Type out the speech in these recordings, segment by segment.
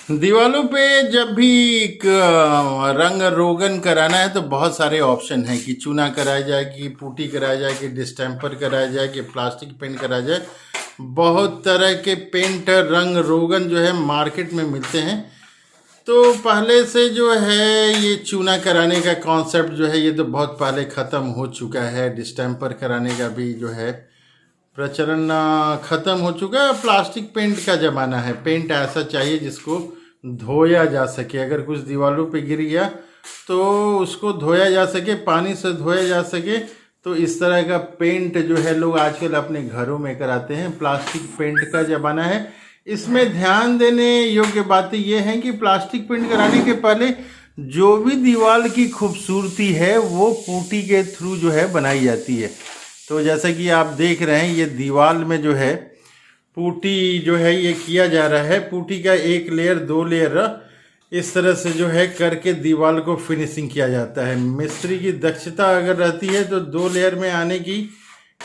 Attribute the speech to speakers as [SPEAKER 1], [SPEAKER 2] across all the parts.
[SPEAKER 1] दीवालों पे जब भी रंग रोगन कराना है तो बहुत सारे ऑप्शन हैं कि चूना कराया जाए, कि पुट्टी कराया जाए, कि डिस्टेम्पर कराया जाए, कि प्लास्टिक पेंट कराया जाए। बहुत तरह के पेंट रंग रोगन जो है मार्केट में मिलते हैं। तो पहले से जो है ये चूना कराने का कॉन्सेप्ट जो है ये तो बहुत पहले ख़त्म हो चुका है। डिस्टेम्पर कराने का भी जो है प्रचलन ख़त्म हो चुका है। प्लास्टिक पेंट का ज़माना है। पेंट ऐसा चाहिए जिसको धोया जा सके। अगर कुछ दीवारों पे गिर गया तो उसको धोया जा सके, पानी से धोया जा सके। तो इस तरह का पेंट जो है लोग आजकल अपने घरों में कराते हैं। प्लास्टिक पेंट का ज़माना है। इसमें ध्यान देने योग्य बातें ये हैं कि प्लास्टिक पेंट कराने के पहले जो भी दीवार की खूबसूरती है वो पुट्टी के थ्रू जो है बनाई जाती है। तो जैसा कि आप देख रहे हैं ये दीवार में जो है पुट्टी जो है ये किया जा रहा है। पुट्टी का एक लेयर, दो लेयर इस तरह से जो है करके दीवार को फिनिशिंग किया जाता है। मिस्त्री की दक्षता अगर रहती है तो दो लेयर में आने की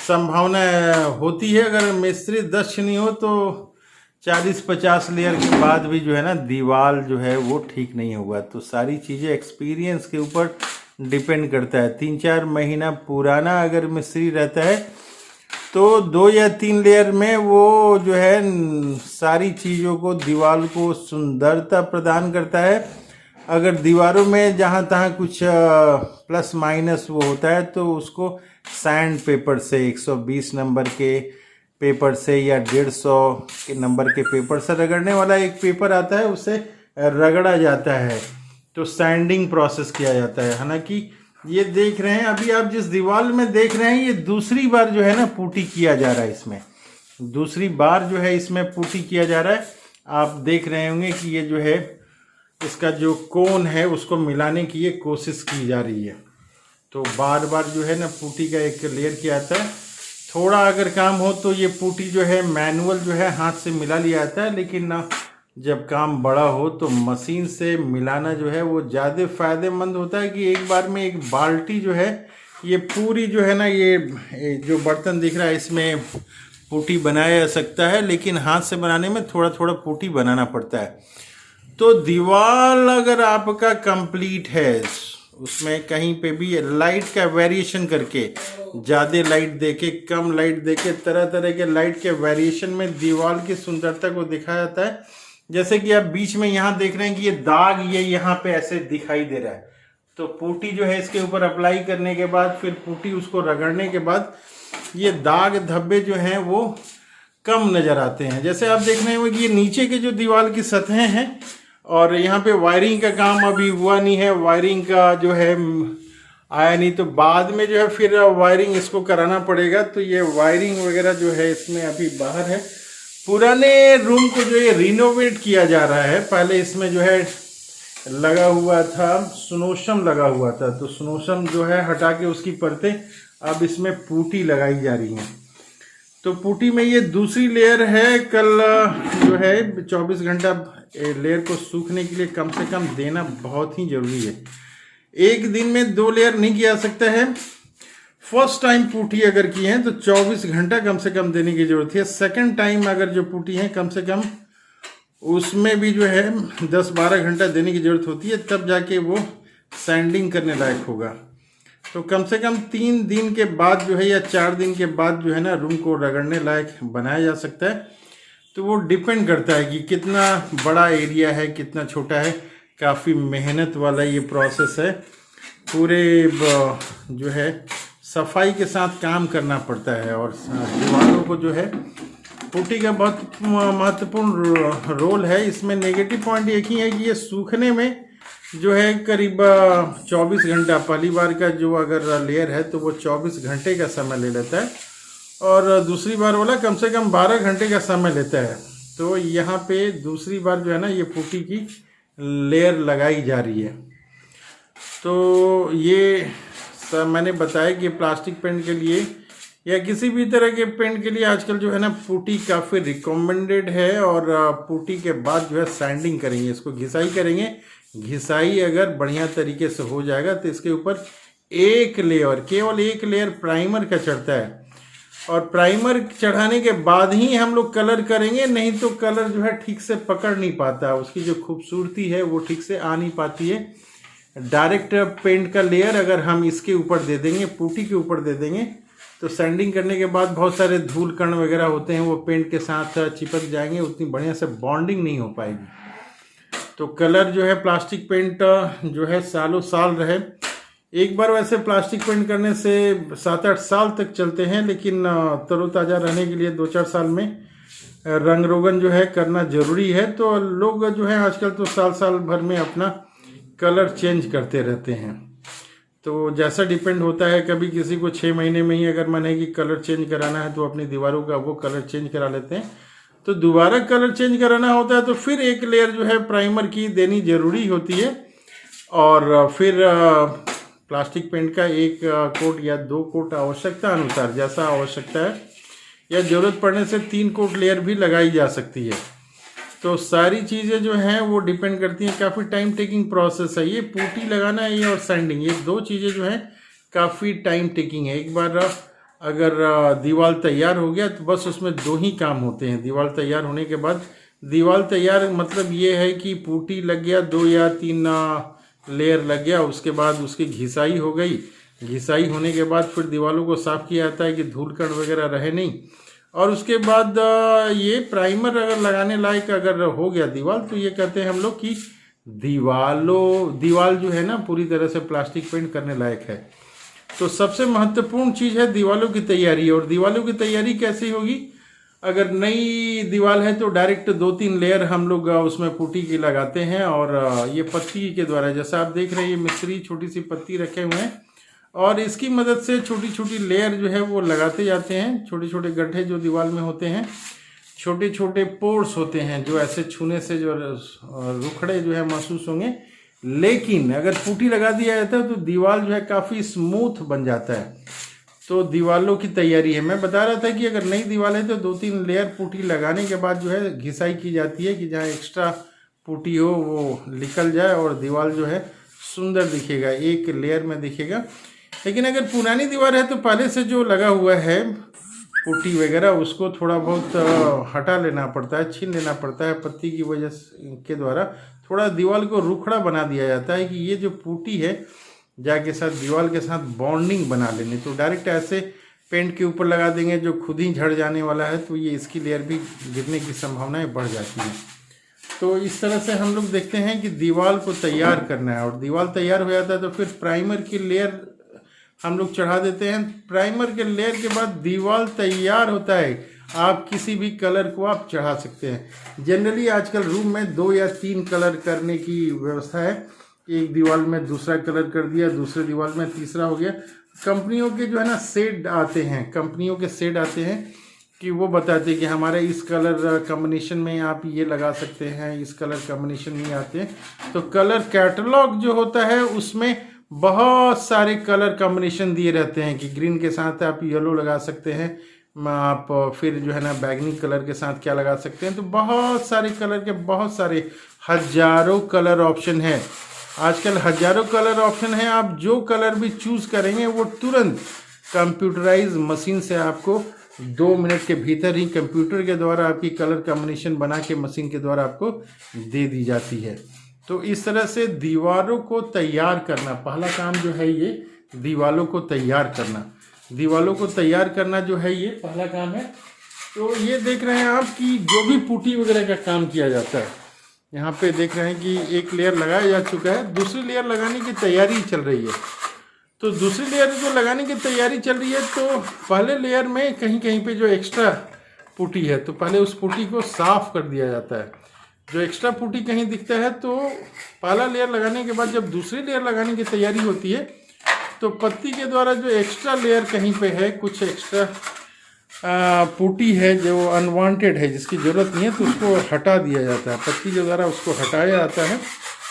[SPEAKER 1] संभावना होती है। अगर मिस्त्री दक्ष नहीं हो तो 40-50 लेयर के बाद भी जो है ना दीवार जो है वो ठीक नहीं होगा। तो सारी चीज़ें एक्सपीरियंस के ऊपर डिपेंड करता है। 3-4 महीना पुराना अगर मिस्त्री रहता है तो 2 या 3 लेयर में वो जो है सारी चीज़ों को, दीवार को सुंदरता प्रदान करता है। अगर दीवारों में जहाँ तहाँ कुछ प्लस माइनस वो होता है तो उसको सैंड पेपर से 120 नंबर के पेपर से या 150 के नंबर के पेपर से रगड़ने वाला एक पेपर आता है, उससे रगड़ा जाता है। तो सैंडिंग प्रोसेस किया जाता है। हालांकि ये देख रहे हैं अभी आप जिस दीवार में देख रहे हैं ये दूसरी बार जो है ना पुट्टी किया जा रहा है। इसमें दूसरी बार जो है इसमें पुट्टी किया जा रहा है। आप देख रहे होंगे कि ये जो है इसका जो कोन है उसको मिलाने की ये कोशिश की जा रही है। तो बार बार जो है ना पुट्टी का एक लेयर किया जाता है। थोड़ा अगर काम हो तो ये पुट्टी जो है मैनुअल जो है हाथ से मिला लिया जाता है, लेकिन ना जब काम बड़ा हो तो मशीन से मिलाना जो है वो ज़्यादा फ़ायदेमंद होता है। कि एक बार में एक बाल्टी जो है ये पूरी जो है ना ये जो बर्तन दिख रहा है इसमें पुट्टी बनाया जा सकता है, लेकिन हाथ से बनाने में थोड़ा थोड़ा पुट्टी बनाना पड़ता है। तो दीवार अगर आपका कंप्लीट है, उसमें कहीं पे भी लाइट का वेरिएशन करके, ज़्यादा लाइट देके, कम लाइट देके, तरह तरह के लाइट के वेरिएशन में दीवार की सुंदरता को दिखाया जाता है। जैसे कि आप बीच में यहाँ देख रहे हैं कि ये दाग ये यहाँ पे ऐसे दिखाई दे रहा है। तो पुट्टी जो है इसके ऊपर अप्लाई करने के बाद, फिर पुट्टी उसको रगड़ने के बाद ये दाग धब्बे जो हैं वो कम नज़र आते हैं। जैसे आप देख रहे हैं कि ये नीचे के जो दीवार की सतहें हैं और यहाँ पे वायरिंग का काम अभी हुआ नहीं है। वायरिंग का जो है आया नहीं, तो बाद में जो है फिर वायरिंग इसको कराना पड़ेगा। तो ये वायरिंग वगैरह जो है इसमें अभी बाहर है। पुराने रूम को जो ये रिनोवेट किया जा रहा है। पहले इसमें जो है लगा हुआ था स्नोशम लगा हुआ था, तो स्नोशम जो है हटा के उसकी परतें अब इसमें पुट्टी लगाई जा रही हैं। तो पुट्टी में ये दूसरी लेयर है। कल जो है 24 घंटा लेयर को सूखने के लिए कम से कम देना बहुत ही ज़रूरी है। एक दिन में 2 लेयर नहीं किया जा सकता है। फर्स्ट टाइम पुट्टी अगर की है तो 24 घंटा कम से कम देने की ज़रूरत है। सेकंड टाइम अगर जो पुट्टी है कम से कम उसमें भी जो है 10-12 घंटा देने की ज़रूरत होती है, तब जाके वो सैंडिंग करने लायक होगा। तो कम से कम 3 दिन के बाद जो है या 4 दिन के बाद जो है ना रूम को रगड़ने लायक बनाया जा सकता है। तो वो डिपेंड करता है कि कितना बड़ा एरिया है, कितना छोटा है। काफ़ी मेहनत वाला ये प्रोसेस है। पूरे जो है सफाई के साथ काम करना पड़ता है। और दीवारों को जो है पुट्टी का बहुत महत्वपूर्ण रोल है। इसमें नेगेटिव पॉइंट एक ही है कि ये सूखने में जो है करीब 24 घंटा, पहली बार का जो अगर लेयर है तो वो 24 घंटे का समय ले लेता है और दूसरी बार वाला कम से कम 12 घंटे का समय लेता है। तो यहाँ पे दूसरी बार जो है ना ये पुट्टी की लेयर लगाई जा रही है। तो ये सब मैंने बताया कि प्लास्टिक पेंट के लिए या किसी भी तरह के पेंट के लिए आजकल जो है ना पुट्टी काफ़ी रिकमेंडेड है। और पुट्टी के बाद जो है सैंडिंग करेंगे, इसको घिसाई करेंगे। घिसाई अगर बढ़िया तरीके से हो जाएगा तो इसके ऊपर एक लेयर, केवल एक लेयर प्राइमर का चढ़ता है। और प्राइमर चढ़ाने के बाद ही हम लोग कलर करेंगे, नहीं तो कलर जो है ठीक से पकड़ नहीं पाता, उसकी जो खूबसूरती है वो ठीक से आ नहीं पाती है। डायरेक्ट पेंट का लेयर अगर हम इसके ऊपर दे देंगे, पुट्टी के ऊपर दे देंगे, तो सैंडिंग करने के बाद बहुत सारे धूल कण वगैरह होते हैं वो पेंट के साथ चिपक जाएंगे, उतनी बढ़िया से बॉन्डिंग नहीं हो पाएगी। तो कलर जो है प्लास्टिक पेंट जो है सालों साल रहे। एक बार वैसे प्लास्टिक पेंट करने से 7-8 साल तक चलते हैं, लेकिन तरोताज़ा रहने के लिए 2-4 साल में रंग रोगन जो है करना ज़रूरी है। तो लोग जो है आजकल तो साल साल भर में अपना कलर चेंज करते रहते हैं। तो जैसा डिपेंड होता है, कभी किसी को 6 महीने में ही अगर मन है कि कलर चेंज कराना है तो अपनी दीवारों का वो कलर चेंज करा लेते हैं। तो दोबारा कलर चेंज कराना होता है तो फिर एक लेयर जो है प्राइमर की देनी ज़रूरी होती है, और फिर प्लास्टिक पेंट का 1 कोट या 2 कोट आवश्यकता अनुसार, जैसा आवश्यकता है, या ज़रूरत पड़ने से 3 कोट लेयर भी लगाई जा सकती है। तो सारी चीज़ें जो हैं वो डिपेंड करती हैं, काफ़ी टाइम टेकिंग प्रोसेस है ये। पुट्टी लगाना है ये और सैंडिंग, ये 2 चीज़ें जो हैं काफ़ी टाइम टेकिंग है। एक बार अगर दीवार तैयार हो गया तो बस उसमें 2 ही काम होते हैं। दीवार तैयार होने के बाद, दीवार तैयार मतलब ये है कि पुट्टी लग गया, 2 या 3 लेयर लग गया, उसके बाद उसकी घिसाई हो गई। घिसाई होने के बाद फिर दीवारों को साफ़ किया जाता है कि धूल कण वगैरह रहे नहीं, और उसके बाद ये प्राइमर अगर लगाने लायक अगर हो गया दीवार, तो ये कहते हैं हम लोग कि दीवार जो है ना पूरी तरह से प्लास्टिक पेंट करने लायक है। तो सबसे महत्वपूर्ण चीज़ है दीवारों की तैयारी। और दीवारों की तैयारी कैसे होगी? अगर नई दीवार है तो डायरेक्ट 2-3 लेयर हम लोग उसमें पुट्टी की लगाते हैं, और ये पत्ती के द्वारा, जैसा आप देख रहे हैं ये मिस्त्री छोटी सी पत्ती रखे हुए हैं, और इसकी मदद से छोटी छोटी लेयर जो है वो लगाते जाते हैं। छोटे छोटे गड्ढे जो दीवार में होते हैं, छोटे छोटे पोर्स होते हैं जो ऐसे छूने से जो रुखड़े जो है महसूस होंगे, लेकिन अगर पुट्टी लगा दिया जाता है तो दीवार जो है काफ़ी स्मूथ बन जाता है। तो दीवारों की तैयारी है। मैं बता रहा था कि अगर नई दीवार है तो 2-3 लेयर पुट्टी लगाने के बाद जो है घिसाई की जाती है कि जहाँ एक्स्ट्रा पुट्टी हो वो निकल जाए और दीवार जो है सुंदर दिखेगा, एक लेयर में दिखेगा। लेकिन अगर पुरानी दीवार है तो पहले से जो लगा हुआ है पुट्टी वगैरह उसको थोड़ा बहुत हटा लेना पड़ता है, छीन लेना पड़ता है। पत्ती की वजह के द्वारा थोड़ा दीवार को रुखड़ा बना दिया जाता है कि ये जो पुट्टी है जाके साथ दीवार के साथ बॉन्डिंग बना लेनी। तो डायरेक्ट ऐसे पेंट के ऊपर लगा देंगे जो खुद ही झड़ जाने वाला है, तो ये इसकी लेयर भी गिरने की संभावनाएं बढ़ जाती हैं। तो इस तरह से हम लोग देखते हैं कि दीवार को तैयार करना है, और दीवार तैयार हो जाता है तो फिर प्राइमर की लेयर हम लोग चढ़ा देते हैं। प्राइमर के लेयर के बाद दीवार तैयार होता है, आप किसी भी कलर को आप चढ़ा सकते हैं। जनरली आजकल रूम में 2 या 3 कलर करने की व्यवस्था है। एक दीवार में दूसरा कलर कर दिया, दूसरे दीवार में तीसरा हो गया। कंपनियों के जो है ना शेड आते हैं, कंपनियों के शेड आते हैं कि वो बताते हैं कि हमारे इस कलर कॉम्बिनेशन में आप ये लगा सकते हैं, इस कलर कॉम्बिनेशन में आते हैं। तो कलर कैटलॉग जो होता है उसमें बहुत सारे कलर कॉम्बिनेशन दिए रहते हैं कि ग्रीन के साथ आप येलो लगा सकते हैं, आप फिर जो है ना बैगनी कलर के साथ क्या लगा सकते हैं। तो बहुत सारे कलर के बहुत सारे हजारों कलर ऑप्शन है। आजकल हजारों कलर ऑप्शन है, आप जो कलर भी चूज करेंगे वो तुरंत कंप्यूटराइज मशीन से आपको 2 मिनट के भीतर ही कंप्यूटर के द्वारा आपकी कलर कॉम्बिनेशन बना के मशीन के द्वारा आपको दे दी जाती है। तो इस तरह से दीवारों को तैयार करना पहला काम जो है, ये दीवारों को तैयार करना, दीवारों को तैयार करना जो है ये पहला काम है। तो ये देख रहे हैं आप कि जो भी पुट्टी वगैरह का काम किया जाता है, यहाँ पे देख रहे हैं कि एक लेयर लगाया जा चुका है, दूसरी लेयर लगाने की तैयारी चल रही है। तो दूसरी लेयर जो लगाने की तैयारी चल रही है, तो पहले लेयर में कहीं कहीं पे जो एक्स्ट्रा पुट्टी है तो पहले उस पुट्टी को साफ कर दिया जाता है। जो एक्स्ट्रा पुट्टी कहीं दिखता है तो पहला लेयर लगाने के बाद जब दूसरी लेयर लगाने की तैयारी होती है तो पत्ती के द्वारा जो एक्स्ट्रा लेयर कहीं पे है, कुछ एक्स्ट्रा पुट्टी है जो अनवांटेड है, जिसकी ज़रूरत नहीं है, तो उसको हटा दिया जाता है। पत्ती के द्वारा उसको हटाया जाता है,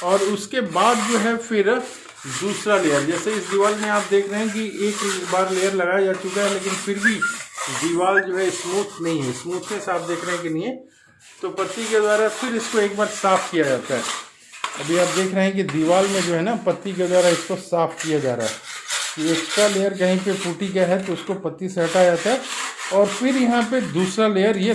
[SPEAKER 1] और उसके बाद जो है फिर दूसरा लेयर, जैसे इस दीवार में आप देख रहे हैं कि एक बार लेयर लगाया जा चुका है, लेकिन फिर भी दीवार जो है स्मूथ नहीं है, स्मूथनेस आप देख रहे हैं कि नहीं है। तो पत्ती के द्वारा फिर इसको एक बार साफ़ किया जाता है। अभी आप देख रहे हैं कि दीवार में जो है ना पत्ती के द्वारा इसको साफ़ किया जा रहा है। ये एक्स्ट्रा लेयर कहीं पे पुट्टी का है तो उसको पत्ती से हटाया जाता है,
[SPEAKER 2] और फिर यहाँ पे दूसरा लेयर ये